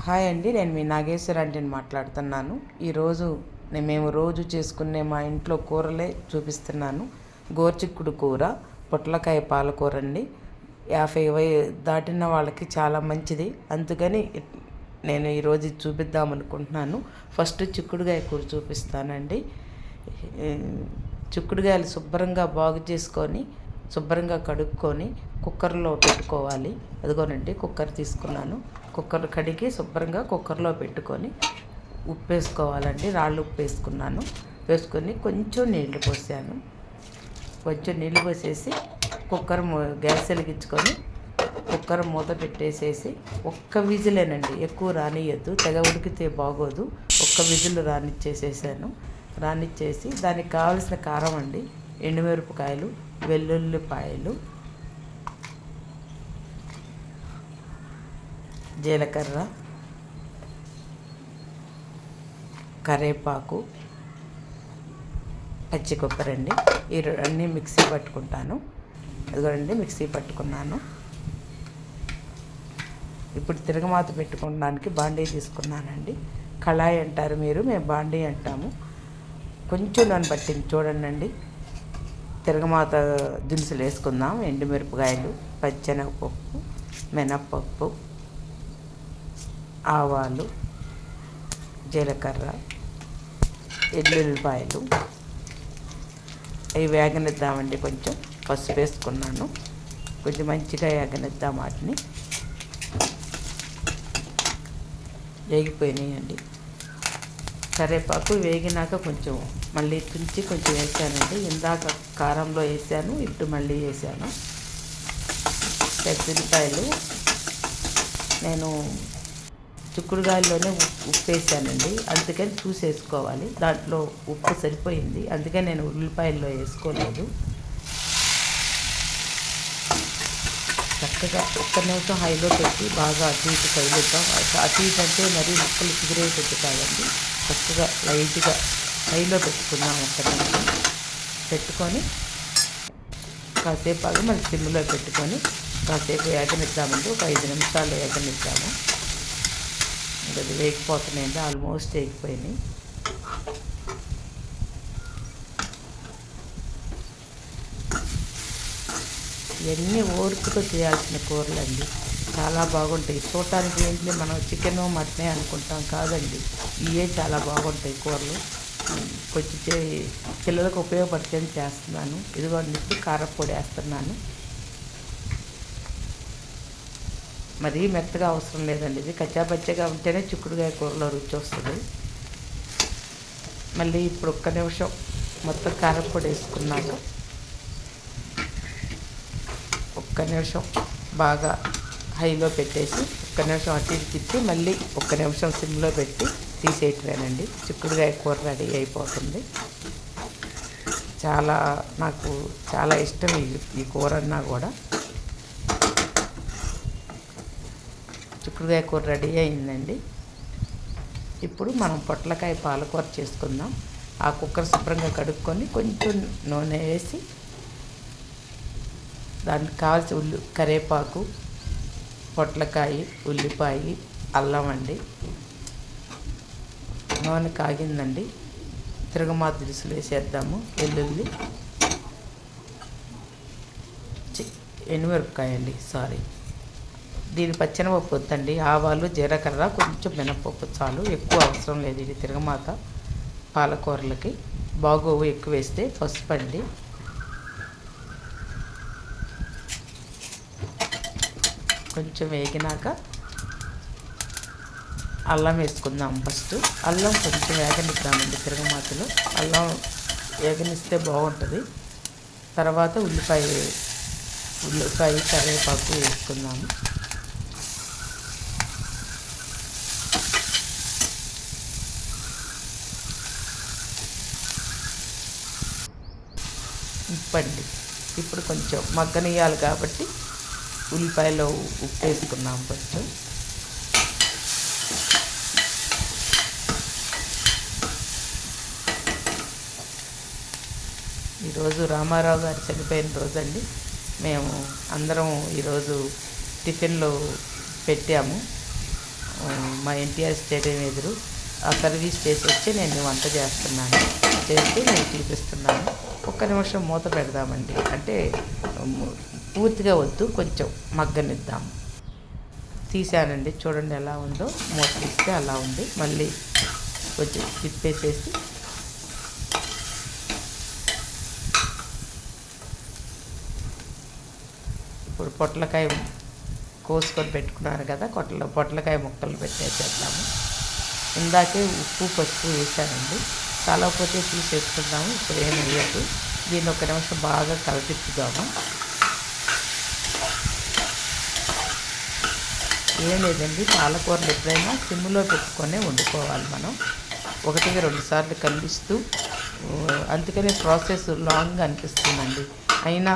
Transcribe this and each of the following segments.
Hi అండి, నేను మీ నాగేశ్వర ఆంటీని మాట్లాడుతున్నాను. ఈరోజు మేము రోజు చేసుకునే మా ఇంట్లో కూరలే చూపిస్తున్నాను. గోరుచిక్కుడు కూర, పొట్లకాయ పాలకూర అండి. 50 దాటిన వాళ్ళకి చాలా మంచిది, అందుకని నేను ఈరోజు చూపిద్దామనుకుంటున్నాను. ఫస్ట్ చిక్కుడుకాయ కూర చూపిస్తానండి. చిక్కుడుకాయలు శుభ్రంగా బాగు చేసుకొని శుభ్రంగా కడుక్కొని కుక్కర్లో పెట్టుకోవాలి. అదిగోనండి, కుక్కర్ తీసుకున్నాను. కుక్కర్ కడిగి శుభ్రంగా కుక్కర్లో పెట్టుకొని ఉప్పు వేసుకోవాలండి. రాళ్ళు ఉప్పు వేసుకున్నాను. వేసుకొని కొంచెం నీళ్లు పోసాను. కొంచెం నీళ్ళు పోసేసి కుక్కర్ గ్యాస్ వెలిగించుకొని కుక్కర్ మూత పెట్టేసేసి ఒక్క విజిలేనండి, ఎక్కువ రానియద్దు, తెగ ఉడికితే బాగోదు. ఒక్క విజిల్ రానిచ్చేసేసాను. రానిచ్చేసి దానికి కావలసిన కారం అండి, ఎండుమిరపకాయలు, వెల్లుల్లిపాయలు, జీలకర్ర, కరివేపాకు, పచ్చి కొబ్బరి అండి. ఈ అన్నీ మిక్సీ పట్టుకుంటాను. అదిగోండి, మిక్సీ పట్టుకున్నాను. ఇప్పుడు తిరగమాత పెట్టుకోవడానికి బాండీ తీసుకున్నానండి. కళాయి అంటారు మీరు, మేము బాండీ అంటాము. కొంచెం నన్ను పట్టింది చూడండి. తిరగమాత దినుసులు వేసుకుందాం. ఎండుమిరపకాయలు, పచ్చెనగపప్పు, మినప్పప్పు, ఆవాలు, జీలకర్ర, ఎల్లుల్లిపాయలు అవి వేగనిద్దామండి. కొంచెం పసుపు వేసుకున్నాను. కొంచెం మంచిగా వేగనిద్దాం వాటిని. వేగిపోయినాయండి. కరివేపాకు వేగినాక కొంచెం మళ్ళీ తుంచి కొంచెం వేసానండి. ఇందాక కారంలో వేసాను, ఇప్పుడు మళ్ళీ వేసాను. పచ్చిమిరపకాయలు నేను చిక్కుడుకాయల్లోనే ఉప్పు వేసానండి, అందుకని చూసేసుకోవాలి. దాంట్లో ఉప్పు సరిపోయింది, అందుకని నేను ఉల్లిపాయల్లో వేసుకోలేదు. చక్కగా ఒక్క నిమిషం హైలో పెట్టి బాగా అటు ఇటు కదులుతాం. అటు ఇటు అంటే మరీ ముక్కలు చిగురేటట్టు కాదండి, చక్కగా లైట్గా హైలో పెట్టుకుందాం. ఒక్క నిమిషం పెట్టుకొని కాసేపు ఆగి మళ్ళీ సిమ్లో పెట్టుకొని కాసేపు వేగనిద్దామండి. ఒక 5 నిమిషాలు వేగనిద్దాము. అది వేగిపోతున్నాయండి, ఆల్మోస్ట్ వేగిపోయినాయి. ఇవన్నీ ఓర్పుతో చేయాల్సిన కూరలండి, చాలా బాగుంటాయి. చూడటానికి ఏంటి మనం చికెన్ మటనే అనుకుంటాం, కాదండి, ఇవే చాలా బాగుంటాయి కూరలు. కొంచెం పిల్లలకు ఉపయోగపడితే చేస్తున్నాను. ఇదిగోండి, కారపొడి వేస్తున్నాను. మరీ మెత్తగా అవసరం లేదండి, ఇది కచ్చాపచ్చగా ఉంటేనే చిక్కుడుకాయ కూరలో రుచి వస్తుంది. మళ్ళీ ఇప్పుడు ఒక్క నిమిషం మొత్తం కారపొడి వేసుకున్నాక ఒక్క నిమిషం బాగా హైలో పెట్టేసి ఒక్క నిమిషం అటు ఇటు తిప్పి మళ్ళీ ఒక్క నిమిషం సిమ్లో పెట్టి తీసేయటమేనండి. చిక్కుడుకాయ కూర రెడీ అయిపోతుంది. నాకు చాలా ఇష్టం ఈ కూర అన్నా కూడా. చిక్కుడుకాయ కూర రెడీ అయిందండి. ఇప్పుడు మనం పొట్లకాయ పాలకూర చేసుకుందాం. ఆ కుక్కర్ శుభ్రంగా కడుక్కొని కొంచెం నూనె వేసి దానికి కావాల్సిన కరివేపాకు, పొట్లకాయ, ఉల్లిపాయ, అల్లం అండి. నూనె కాగిందండి, తిరగమాత దినుసులు వేసేద్దాము. వెల్లుల్లి, ఎండుమిరపకాయ అండి, దీని పచ్చెనపప్పు వద్దండి. ఆవాలు, జీలకర్ర, కొంచెం మినపప్పు చాలు, ఎక్కువ అవసరం లేదు. ఇది తిరగమాత పాలకూరలకి బాగోవు ఎక్కువ వేస్తే. పసుపు అండి, కొంచెం వేగినాక అల్లం వేసుకుందాం. ఫస్ట్ అల్లం కొంచెం వేగనిద్దామండి. తిరగమాతలో అల్లం వేగనిస్తే బాగుంటుంది. తర్వాత ఉల్లిపాయ, కరివేపాకు వేసుకుందాము. ఉప్పండి, ఇప్పుడు కొంచెం మగ్గనియాలి కాబట్టి ఉల్లిపాయలో ఉప్పు వేసుకున్నాం కొంచెం. ఈరోజు రామారావు గారు చనిపోయిన రోజండి. మేము అందరం ఈరోజు టిఫిన్లో పెట్టాము. మా ఎన్టీఆర్ స్టేడియం ఎదురు ఆ సర్వీస్ చేసి వచ్చి నేను వంట చేస్తున్నాను. చేసి నేను చూపిస్తున్నాను. ఒక్క నిమిషం మూత పెడదామండి. అంటే పూర్తిగా వద్దు, కొంచెం మగ్గనిద్దాము. తీసానండి, చూడండి ఎలా ఉందో. మూత తీస్తే అలా ఉంది. మళ్ళీ కొంచెం తిప్పేసేసి ఇప్పుడు పొట్లకాయ కోసుకొని పెట్టుకున్నాను కదా, పొట్లకాయ ముక్కలు పెట్టేసేద్దాము. ఇందాకే ఉప్పు పసుపు వేసానండి. చాలకపోతే తీసేసుకుందాము. ఇప్పుడు ఏం వేయదు. దీన్ని ఒక నిమిషం బాగా కలతిప్పుదాము. ఏం లేదండి, పాలకూరలు ఎప్పుడైనా సిమ్లో పెట్టుకొని వండుకోవాలి మనం. 1-2 సార్లు కలిపిస్తూ. అందుకనే ప్రాసెస్ లాంగ్గా అనిపిస్తుందండి. అయినా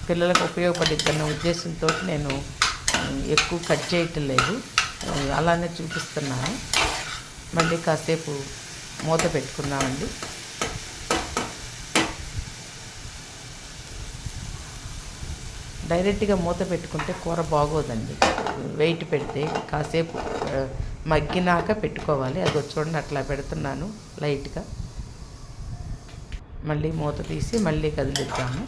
పిల్లలకు ఉపయోగపడిద్దన్న ఉద్దేశంతో నేను ఎక్కువ కట్ చేయటం లేదు, అలానే చూపిస్తున్నాను. మళ్ళీ కాసేపు మూత పెట్టుకున్నామండి. డైరెక్ట్గా మూత పెట్టుకుంటే కూర బాగోదండి. వెయిట్ పెడితే కాసేపు మగ్గినాక పెట్టుకోవాలి. అది చూడండి, అట్లా పెడుతున్నాను లైట్గా. మళ్ళీ మూత తీసి మళ్ళీ కదిలిద్దాము.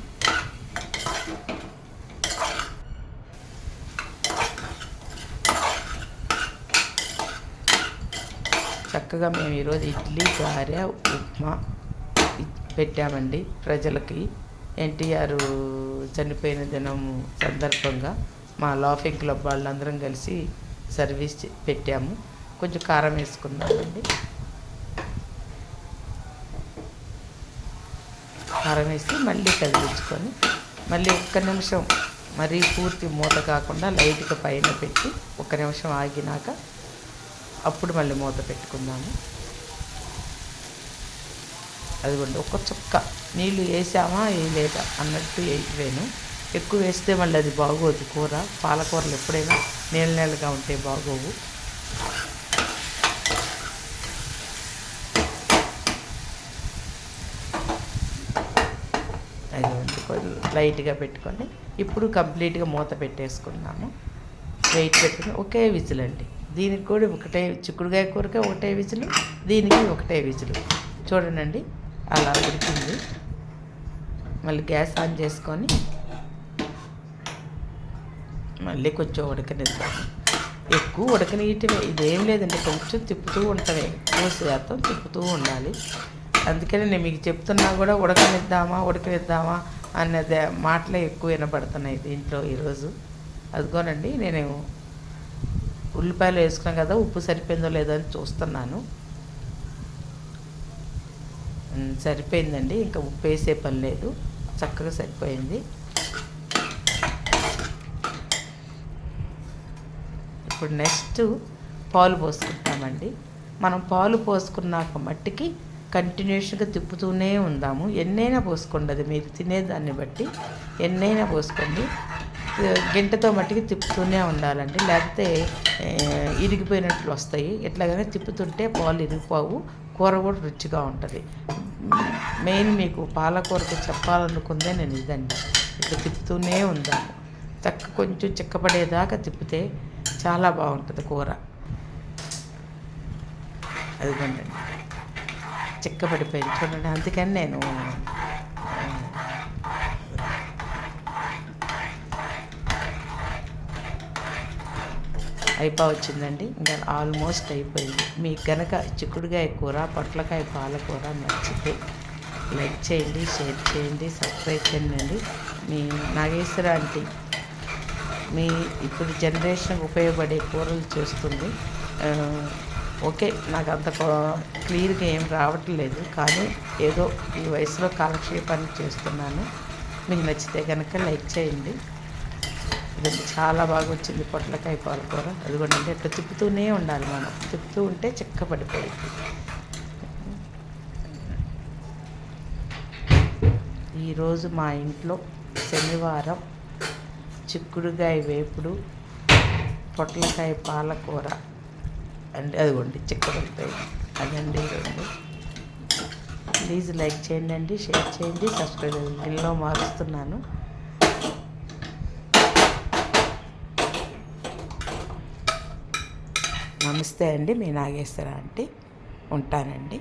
చక్కగా మేము ఈరోజు ఇడ్లీ, గారె, ఉప్మా పెట్టామండి ప్రజలకి. ఎన్టీఆర్ చనిపోయిన దినం సందర్భంగా మా లాఫింగ్ క్లబ్ వాళ్ళందరం కలిసి సర్వీస్ పెట్టాము. కొంచెం కారం వేసుకున్నామండి. కారం వేసి మళ్ళీ కదిలించుకొని మళ్ళీ ఒక్క నిమిషం, మరీ పూర్తి మూత కాకుండా లైట్గా పైన పెట్టి 1 నిమిషం ఆగినాక అప్పుడు మళ్ళీ మూత పెట్టుకుందాము. అదిగోండి, ఒక్క చుక్క నీళ్ళు వేసామా వేయలేదా అన్నట్టు వేయలేను. ఎక్కువ వేస్తే మళ్ళీ అది బాగోదు కూర. పాలకూరలు ఎప్పుడైనా నీళ్ళగా ఉంటే బాగోవు. అదిగోండి, కొంచెం లైట్గా పెట్టుకొని ఇప్పుడు కంప్లీట్గా మూత పెట్టేసుకున్నాము. వెయిట్ పెట్టుకుని ఒకే విజిల్ అండి. దీనికి కూడా ఒకటే, చిక్కుడుకాయ కూరకే ఒకటే విజిల్, దీనికి ఒకటే విజిల్. చూడండి అలా ఉడికింది. మళ్ళీ గ్యాస్ ఆన్ చేసుకొని మళ్ళీ కొంచెం ఉడకనిద్దాము. ఎక్కువ ఉడకనీయటమే, ఇదేం లేదండి, కొంచెం తిప్పుతూ ఉంటమే, ఎక్కువ శాతం తిప్పుతూ ఉండాలి. అందుకని నేను మీకు చెప్తున్నా కూడా ఉడకనిద్దామా అన్నది మాటలే ఎక్కువ వినపడుతున్నాయి దీంట్లో ఈరోజు. అదిగోనండి, నేను ఉల్లిపాయలు వేసుకున్నాను కదా, ఉప్పు సరిపోయిందో లేదో అని చూస్తున్నాను. సరిపోయిందండి, ఇంకా ఉప్పు వేసే పని లేదు, చక్కగా సరిపోయింది. ఇప్పుడు నెక్స్ట్ పాలు పోసుకుంటామండి. మనం పాలు పోసుకున్నాక మట్టికి కంటిన్యూషన్గా తిప్పుతూనే ఉందాము. ఎన్నైనా పోసుకోండి, అది మీరు తినేదాన్ని బట్టి ఎన్నైనా పోసుకోండి. గంటతో మట్టికి తిప్పుతూనే ఉండాలండి, లేకపోతే ఇరిగిపోయినట్లు వస్తాయి. ఎట్లాగైనా తిప్పుతుంటే పాలు ఇరిగిపోవు, కూర కూడా రుచిగా ఉంటుంది. మెయిన్ మీకు పాలకూరకి చెప్పాలనుకుందే నేను ఇదండి. ఇట్లా తిప్పుతూనే ఉందాము. కొంచెం చిక్కపడేదాకా తిప్పితే చాలా బాగుంటుంది కూర. అదిగోండి, చిక్కపడిపోయింది చూడండి. అందుకని నేను వచ్చిందండి, ఇంకా ఆల్మోస్ట్ అయిపోయింది. మీకు కనుక చిక్కుడుకాయ కూర, పొట్లకాయ పాలకూర నచ్చితే లైక్ చేయండి, షేర్ చేయండి, సబ్స్క్రైబ్ చేయండి. మీ నాగేశ్వర ఆంటీ మీ ఇప్పుడు జనరేషన్ ఉపయోగపడే కూరలు చేస్తుంది. ఓకే, నాకు అంత క్లియర్గా ఏం రావట్లేదు, కానీ ఏదో ఈ వయసులో కాలక్షేపానికి చేస్తున్నాను. మీకు నచ్చితే కనుక లైక్ చేయండి. ఇది చాలా బాగా వచ్చింది పొట్లకాయ పాలకూర. అదిగోండి, ఇట్లా తిప్పుతూనే ఉండాలి, మనం తిప్పుతూ ఉంటే చిక్కపడిపోయింది. ఈరోజు మా ఇంట్లో శనివారం చిక్కుడుకాయ వేపుడు, పొట్లకాయ పాలకూర అండి. అదిగోండి చిక్కపడిపోయింది. అదండి రెండు. ప్లీజ్ లైక్ చేయండి, షేర్ చేయండి, సబ్స్క్రైబ్ చేయండి. గిన్నెలో మారుస్తున్నాను. నమస్తే అండి, మీ నాగేశ్వర ఆంటీ. ఉంటానండి.